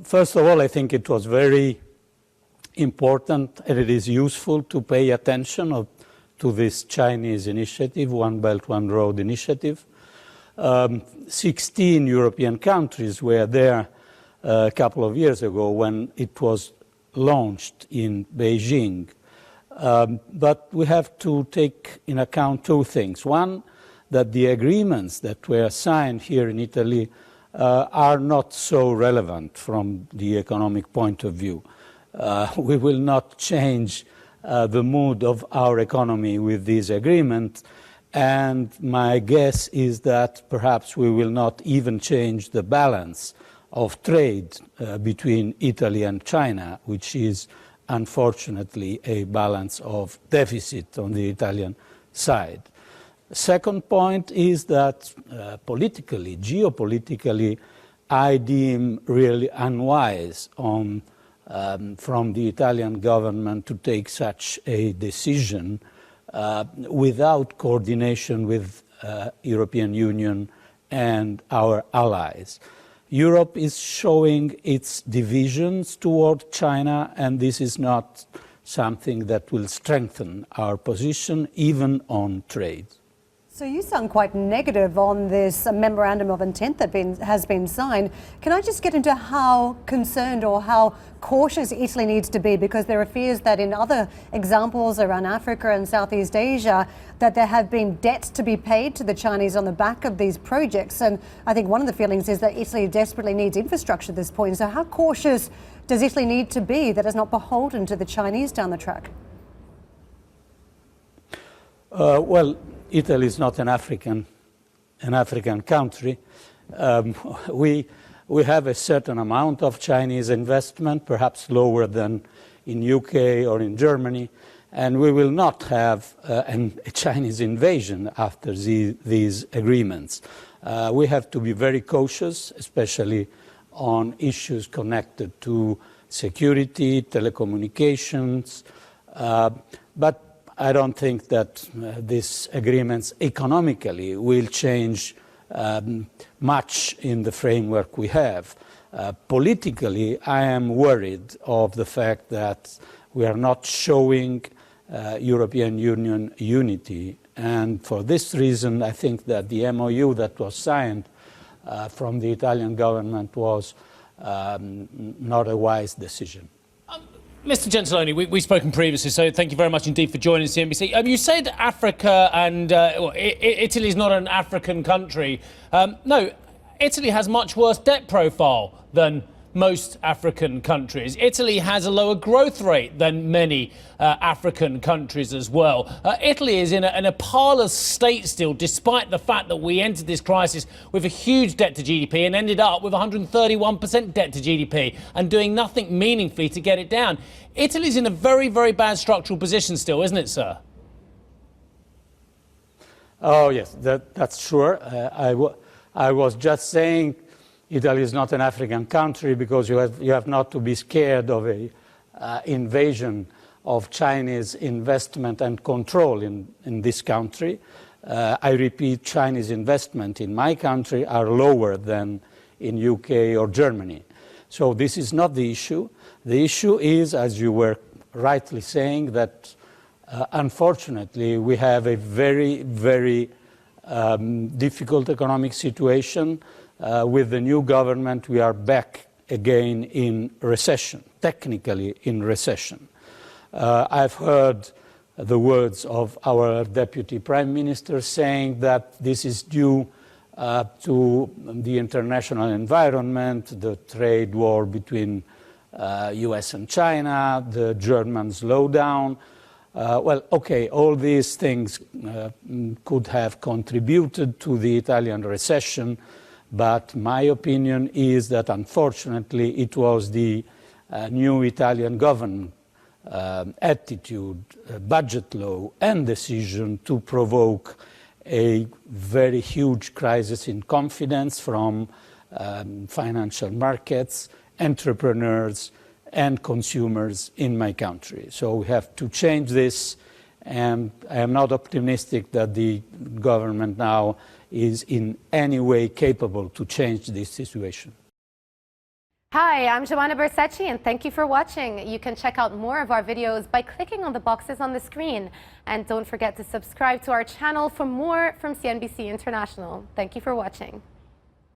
first of all, I think it was very important and it is useful to pay attention to this Chinese initiative, One Belt, One Road initiative. 16 European countries were there a couple of years ago when it was launched in Beijing. But we have to take in account two things. One, that the agreements that were signed here in Italy are not so relevant from the economic point of view. We will not change the mood of our economy with this agreement, and my guess is that perhaps we will not even change the balance of trade between Italy and China, which is unfortunately a balance of deficit on the Italian side. Second point is that politically, geopolitically, I deem really unwise from the Italian government to take such a decision without coordination with European Union and our allies. Europe is showing its divisions toward China, and this is not something that will strengthen our position, even on trade. So you sound quite negative on this memorandum of intent that has been signed. Can I just get into how concerned or how cautious Italy needs to be? Because there are fears that in other examples around Africa and Southeast Asia, that there have been debts to be paid to the Chinese on the back of these projects. And I think one of the feelings is that Italy desperately needs infrastructure at this point. So how cautious does Italy need to be that is not beholden to the Chinese down the track? Well, Italy is not an African country. We have a certain amount of Chinese investment, perhaps lower than in UK or in Germany, and we will not have a Chinese invasion after these agreements. We have to be very cautious, especially on issues connected to security, telecommunications, but I don't think that these agreements economically will change much in the framework we have. Politically, I am worried of the fact that we are not showing European Union unity. And for this reason, I think that the MOU that was signed from the Italian government was not a wise decision. Mr. Gentiloni, we've spoken previously, so thank you very much indeed for joining CNBC. You said Africa and Italy is not an African country. No, Italy has much worse debt profile than most African countries. Italy has a lower growth rate than many African countries as well. Italy is in a parlous state still, despite the fact that we entered this crisis with a huge debt to GDP and ended up with 131% debt to GDP and doing nothing meaningfully to get it down. Italy's in a very, very bad structural position still, isn't it, sir? Oh, yes, that's sure. I was just saying Italy is not an African country because you have not to be scared of an invasion of Chinese investment and control in this country. I repeat, Chinese investment in my country are lower than in UK or Germany. So this is not the issue. The issue is, as you were rightly saying, that unfortunately we have a very, very difficult economic situation. With the new government, we are back again in recession, technically in recession. I've heard the words of our Deputy Prime Minister saying that this is due to the international environment, the trade war between US and China, the German slowdown. Well, okay, all these things could have contributed to the Italian recession, but my opinion is that unfortunately it was the new Italian government attitude, budget law and decision to provoke a very huge crisis in confidence from financial markets, entrepreneurs and consumers in my country. So we have to change this, and I am not optimistic that the government now is in any way capable to change this situation. Hi, I'm Giovanna Bersecci, and thank you for watching. You can check out more of our videos by clicking on the boxes on the screen. And don't forget to subscribe to our channel for more from CNBC International. Thank you for watching.